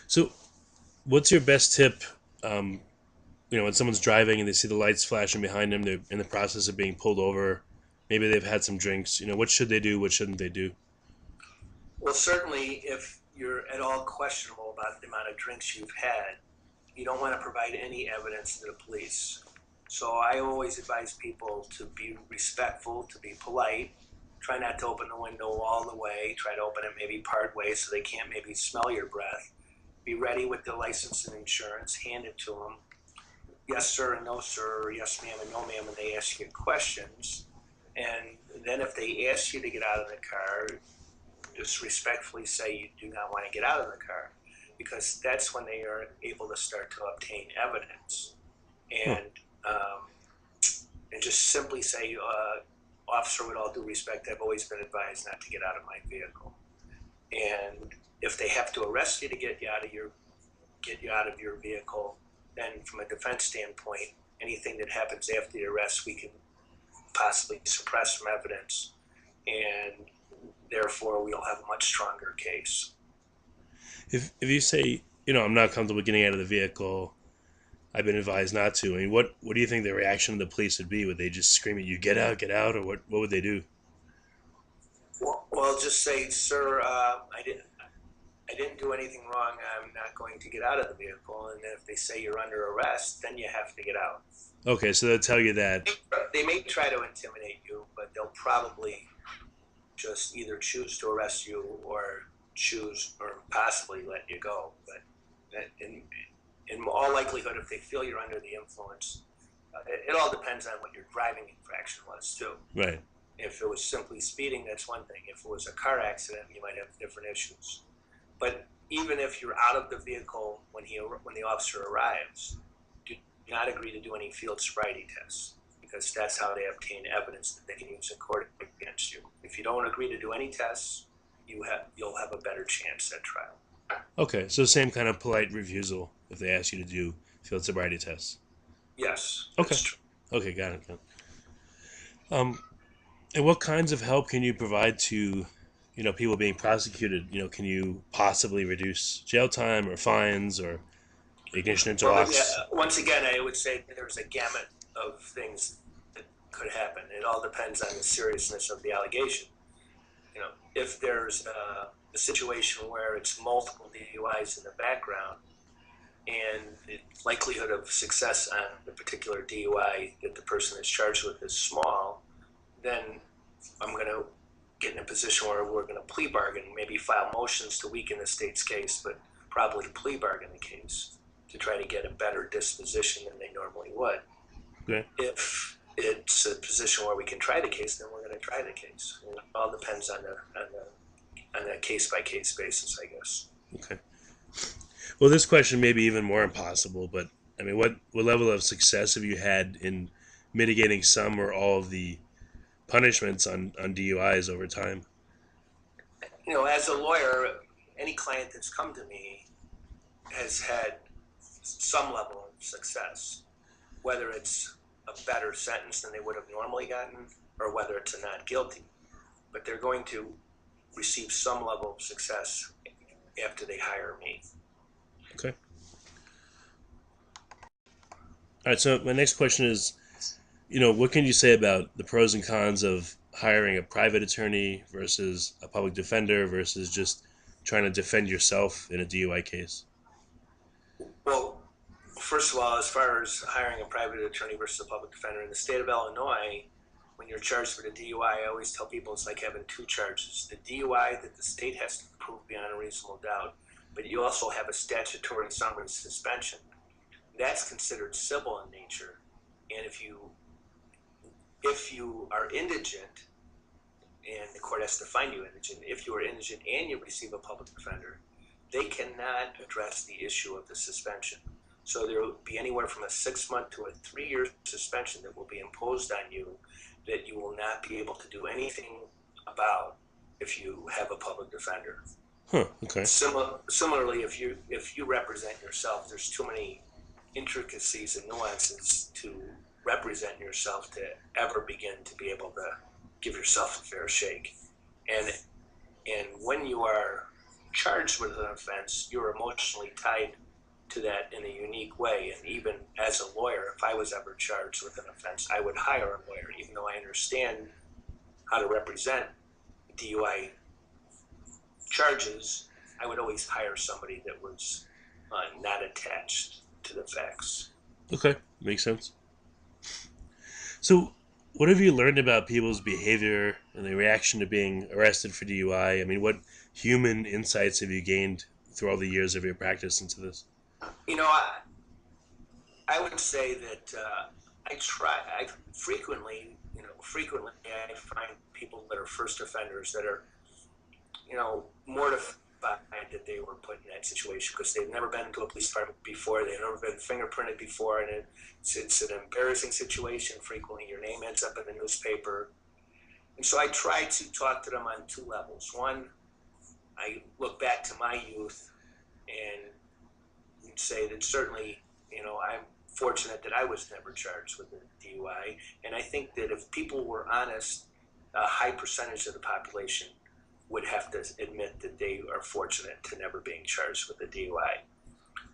So, what's your best tip? Um, when someone's driving and they see the lights flashing behind them, they're in the process of being pulled over. Maybe they've had some drinks. What should they do? What shouldn't they do? Well, certainly, if you're at all questionable about the amount of drinks you've had, you don't want to provide any evidence to the police. So I always advise people to be respectful, to be polite. Try not to open the window all the way. Try to open it maybe part way so they can't maybe smell your breath. Be ready with the license and insurance. Hand it to them. Yes, sir, and no, sir, or yes, ma'am, and no, ma'am, and they ask you questions. And then if they ask you to get out of the car, just respectfully say you do not want to get out of the car, because that's when they are able to start to obtain evidence. Huh. And um, and just simply say, officer, with all due respect, I've always been advised not to get out of my vehicle. And if they have to arrest you to get you out of your vehicle, then from a defense standpoint, anything that happens after the arrest, we can possibly suppress from evidence, and therefore we'll have a much stronger case. If you say, I'm not comfortable getting out of the vehicle, I've been advised not to. I mean, what do you think the reaction of the police would be? Would they just scream at you, get out, or what would they do? Well, just say, sir, I didn't do anything wrong. I'm not going to get out of the vehicle. And if they say you're under arrest, then you have to get out. Okay, so they'll tell you that. They may try to intimidate you, but they'll probably just either choose to arrest you or choose or possibly let you go. But in all likelihood, if they feel you're under the influence, it all depends on what your driving infraction was too. Right. If it was simply speeding, that's one thing. If it was a car accident, you might have different issues. But even if you're out of the vehicle when the officer arrives, do not agree to do any field sobriety tests, because that's how they obtain evidence that they can use in court against you. If you don't agree to do any tests, you'll have a better chance at trial. Okay, so same kind of polite refusal if they ask you to do field sobriety tests. Yes, Okay. that's true. Okay, got it. Got it. And what kinds of help can you provide to, people being prosecuted? Can you possibly reduce jail time or fines or ignition Well, interlocks? once again, I would say there's a gamut of things that could happen. It all depends on the seriousness of the allegation. If there's a situation where it's multiple DUIs in the background and the likelihood of success on the particular DUI that the person is charged with is small, then I'm going to get in a position where we're going to plea bargain, maybe file motions to weaken the state's case, but probably plea bargain the case to try to get a better disposition than they normally would. Okay. If it's a position where we can try the case, then we're going to try the case. It all depends on a case by case basis, I guess. Okay. Well, this question may be even more impossible, but I mean, what level of success have you had in mitigating some or all of the punishments on DUIs over time? As a lawyer, any client that's come to me has had some level of success, whether it's a better sentence than they would have normally gotten or whether it's a not guilty. But they're going to receive some level of success after they hire me. Okay. All right. So my next question is, what can you say about the pros and cons of hiring a private attorney versus a public defender versus just trying to defend yourself in a DUI case? Well, first of all, as far as hiring a private attorney versus a public defender in the state of Illinois, when you're charged with a DUI, I always tell people it's like having two charges: the DUI that the state has to prove beyond a reasonable doubt, but you also have a statutory summary suspension. That's considered civil in nature, and if you are indigent, and the court has to find you indigent, if you are indigent and you receive a public defender, they cannot address the issue of the suspension. So there will be anywhere from a 6 month to a 3 year suspension that will be imposed on you that you will not be able to do anything about if you have a public defender. Huh. Okay. Similarly, if you represent yourself, there's too many intricacies and nuances to represent yourself to ever begin to be able to give yourself a fair shake. And when you are charged with an offense, you're emotionally tied to that in a unique way. And even as a lawyer, if I was ever charged with an offense, I would hire a lawyer, even though I understand how to represent DUI charges. I would always hire somebody that was not attached to the facts. Okay, makes sense. So, what have you learned about people's behavior and the reaction to being arrested for DUI? I mean, what human insights have you gained through all the years of your practice into this? You know, I would say that I frequently, frequently I find people that are first offenders that are, mortified that they were put in that situation because they've never been to a police department before, they've never been fingerprinted before, and it's an embarrassing situation. Frequently, your name ends up in the newspaper. And so I try to talk to them on two levels. One, I look back to my youth and say that certainly, I'm fortunate that I was never charged with a DUI. And I think that if people were honest, a high percentage of the population would have to admit that they are fortunate to never being charged with a DUI.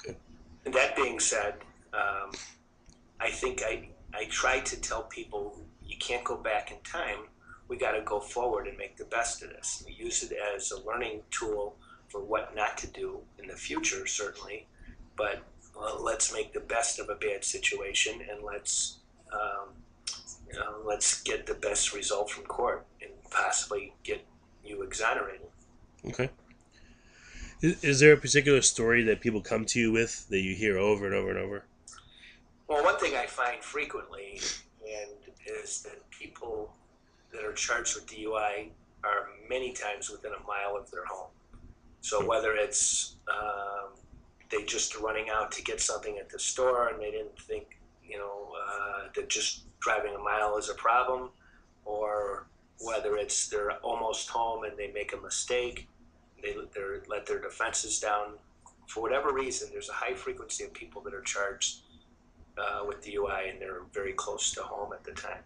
Okay. And that being said, I think I try to tell people you can't go back in time. We got to go forward and make the best of this. We use it as a learning tool for what not to do in the future, certainly. But let's make the best of a bad situation, and let's get the best result from court and possibly get you exonerated. Okay. Is there a particular story that people come to you with that you hear over and over and over? Well, one thing I find frequently and is that people that are charged with DUI are many times within a mile of their home. So whether it's they just running out to get something at the store and they didn't think, that just driving a mile is a problem, or whether it's they're almost home and they make a mistake, they let their defenses down. For whatever reason, there's a high frequency of people that are charged with DUI and they're very close to home at the time.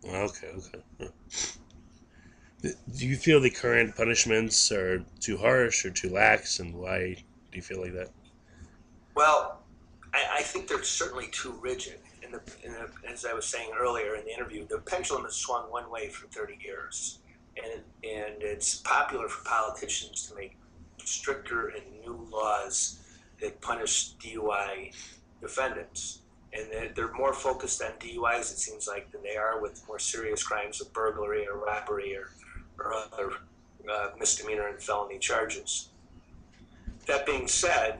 Okay, okay. Do you feel the current punishments are too harsh or too lax, and why do you feel like that? Well, I think they're certainly too rigid. As I was saying earlier in the interview, the pendulum has swung one way for 30 years. And it's popular for politicians to make stricter and new laws that punish DUI defendants. And they're more focused on DUIs, it seems like, than they are with more serious crimes of burglary or robbery or other misdemeanor and felony charges. That being said,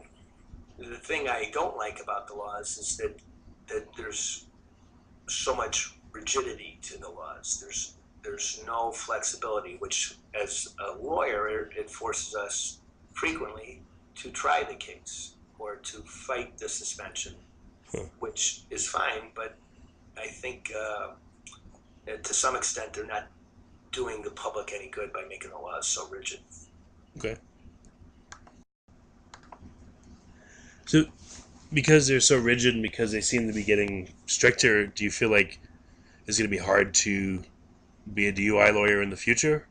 the thing I don't like about the laws is that there's so much rigidity to the laws. There's no flexibility, which as a lawyer, it forces us frequently to try the case or to fight the suspension, which is fine, but I think to some extent they're not doing the public any good by making the laws so rigid. Okay. So, because they're so rigid and because they seem to be getting stricter, do you feel like it's going to be hard to be a DUI lawyer in the future?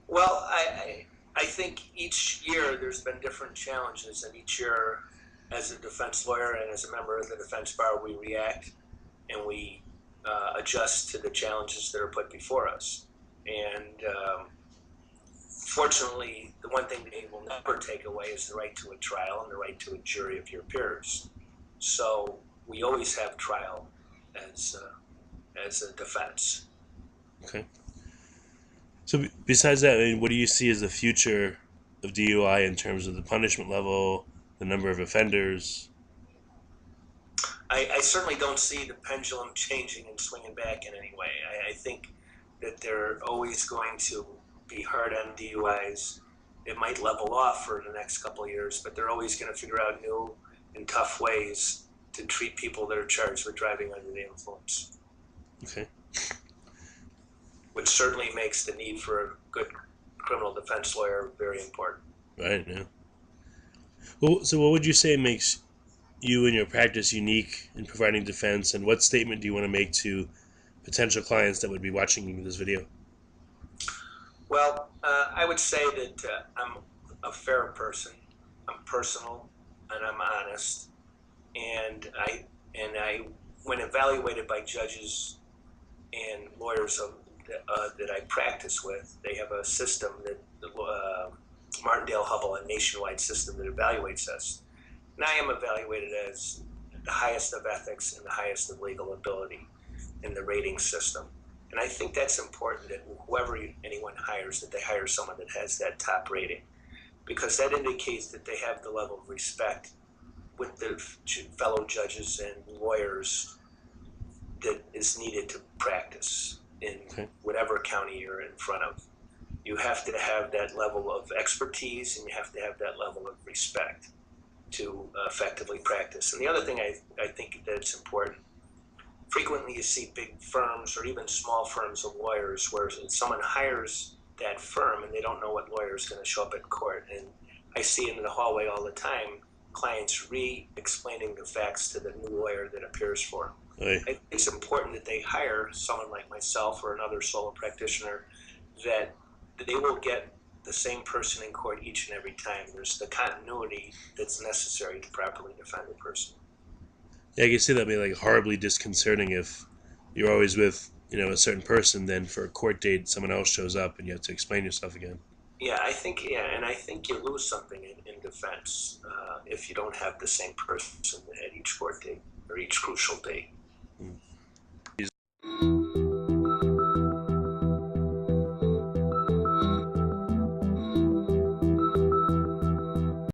Well, I think each year there's been different challenges, and each year, as a defense lawyer and as a member of the defense bar, we react and we adjust to the challenges that are put before us. And fortunately, the one thing they will never take away is the right to a trial and the right to a jury of your peers. So we always have trial as a defense. Okay. So, besides that, I mean, what do you see as the future of DUI in terms of the punishment level, the number of offenders? I certainly don't see the pendulum changing and swinging back in any way. I think that they're always going to be hard on DUIs. It might level off for the next couple of years, but they're always going to figure out new and tough ways to treat people that are charged with driving under the influence. Okay. Which certainly makes the need for a good criminal defense lawyer very important. Right, yeah. Well, so what would you say makes you and your practice unique in providing defense, and what statement do you want to make to potential clients that would be watching this video? Well, I would say that I'm a fair person. I'm personal and I'm honest, and I when evaluated by judges and lawyers that I practice with, they have a system that Martindale Hubble, a nationwide system that evaluates us. And I am evaluated as the highest of ethics and the highest of legal ability in the rating system. And I think that's important that whoever anyone hires, that they hire someone that has that top rating, because that indicates that they have the level of respect with the fellow judges and lawyers that is needed to practice in Okay. whatever county you're in front of. You have to have that level of expertise and you have to have that level of respect to effectively practice. And the other thing I think that's important, frequently you see big firms or even small firms of lawyers where someone hires that firm and they don't know what lawyer is going to show up at court. And I see it in the hallway all the time, clients re-explaining the facts to the new lawyer that appears for them. Right. I think it's important that they hire someone like myself or another solo practitioner that they will get the same person in court each and every time. There's the continuity that's necessary to properly defend a person. Yeah, I can see that being like horribly disconcerting if you're always with a certain person, then for a court date someone else shows up and you have to explain yourself again. And I think you lose something in defense if you don't have the same person at each court date or each crucial date. Mm.